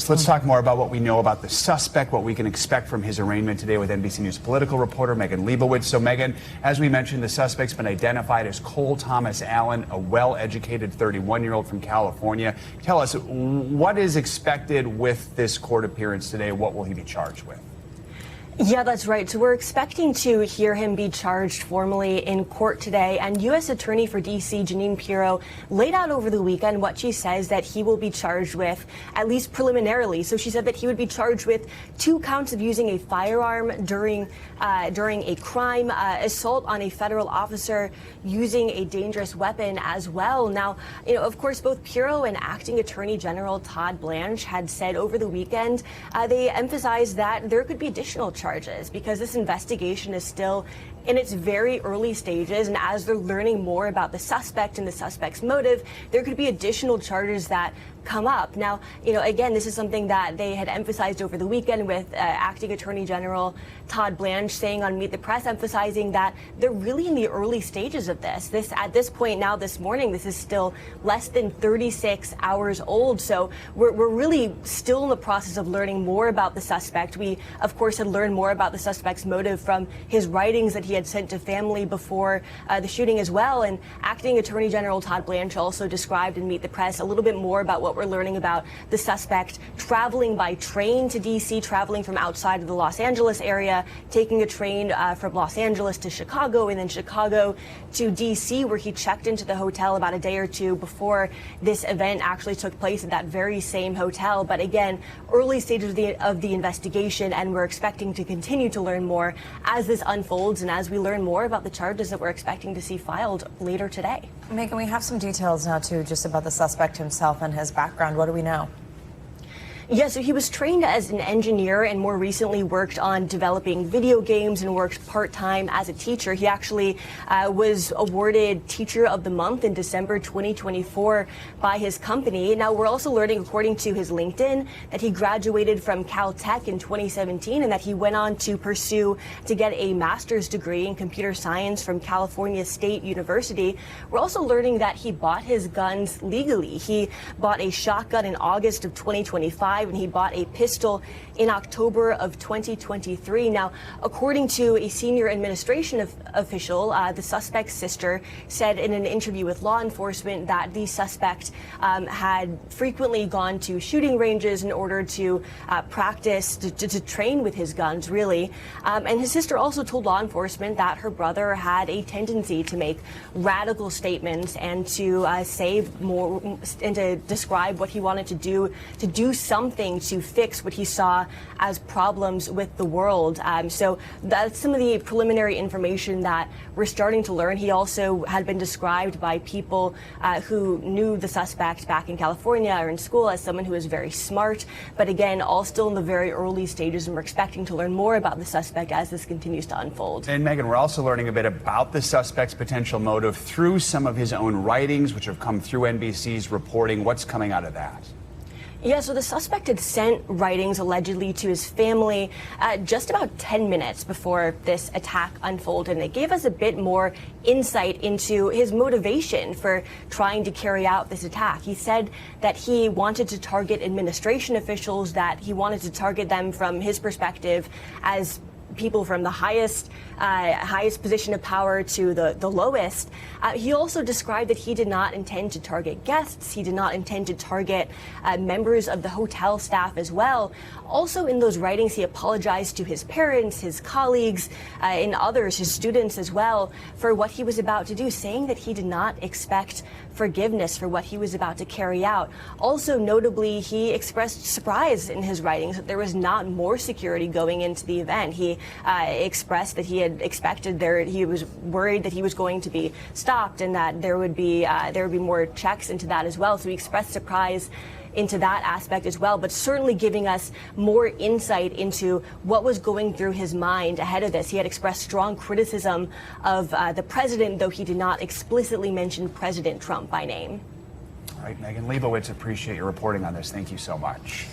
So let's talk more about what we know about the suspect, what we can expect from his arraignment today with NBC News political reporter Megan Leibowitz. So Megan, as we mentioned, the suspect's been identified as Cole Thomas Allen, a well-educated 31-year-old from California. Tell us, what is expected with this court appearance today? What will he be charged with? Yeah, that's right. So we're expecting to hear him be charged formally in court today. And U.S. Attorney for D.C. Jeanine Pirro laid out over the weekend what she says that he will be charged with, at least preliminarily. So she said that he would be charged with 2 counts of using a firearm during a crime, assault on a federal officer, using a dangerous weapon as well. Now, of course, both Pirro and Acting Attorney General Todd Blanche had said over the weekend, they emphasized that there could be additional charges because this investigation is still in its very early stages, and as they're learning more about the suspect and the suspect's motive, there could be additional charges that come up. Now, again, this is something that they had emphasized over the weekend with Acting Attorney General Todd Blanche saying on Meet the Press, emphasizing that they're really in the early stages of this. At this point now, this morning, this is still less than 36 hours old. So we're really still in the process of learning more about the suspect. We, of course, had learned more about the suspect's motive from his writings that he had sent to family before the shooting as well. And Acting Attorney General Todd Blanche also described in Meet the Press a little bit more about what we're learning about the suspect traveling by train to D.C., traveling from outside of the Los Angeles area, taking a train from Los Angeles to Chicago, and then Chicago to D.C., where he checked into the hotel about a day or two before this event actually took place at that very same hotel. But again, early stages of the investigation, and we're expecting to continue to learn more as this unfolds and as we learn more about the charges that we're expecting to see filed later today. Megan, we have some details now, too, just about the suspect himself and his background. What do we know? Yeah, so he was trained as an engineer and more recently worked on developing video games and worked part-time as a teacher. He actually was awarded Teacher of the Month in December 2024 by his company. Now, we're also learning, according to his LinkedIn, that he graduated from Caltech in 2017 and that he went on to get a master's degree in computer science from California State University. We're also learning that he bought his guns legally. He bought a shotgun in August of 2025. And he bought a pistol in October of 2023. Now, according to a senior administration official, the suspect's sister said in an interview with law enforcement that the suspect had frequently gone to shooting ranges in order to practice, to train with his guns, really. And his sister also told law enforcement that her brother had a tendency to make radical statements and to say more and to describe what he wanted to do something to fix what he saw as problems with the world. So that's some of the preliminary information that we're starting to learn. He also had been described by people who knew the suspect back in California or in school as someone who is very smart. But again, all still in the very early stages, and we're expecting to learn more about the suspect as this continues to unfold. And Megan, we're also learning a bit about the suspect's potential motive through some of his own writings, which have come through NBC's reporting. What's coming out of that? Yeah, so the suspect had sent writings allegedly to his family just about 10 minutes before this attack unfolded. And it gave us a bit more insight into his motivation for trying to carry out this attack. He said that he wanted to target administration officials, that he wanted to target them from his perspective as people from the highest position of power to the lowest. He also described that he did not intend to target guests. He did not intend to target members of the hotel staff as well. Also in those writings, he apologized to his parents, his colleagues, and others, his students as well, for what he was about to do, saying that he did not expect forgiveness for what he was about to carry out. Also, notably, he expressed surprise in his writings that there was not more security going into the event. He expressed that he had expected he was worried that he was going to be stopped and that there would be more checks into that as well. So he expressed surprise into that aspect as well, but certainly giving us more insight into what was going through his mind ahead of this. He had expressed strong criticism of the president, though he did not explicitly mention President Trump by name. All right, Megan Leibowitz, appreciate your reporting on this. Thank you so much.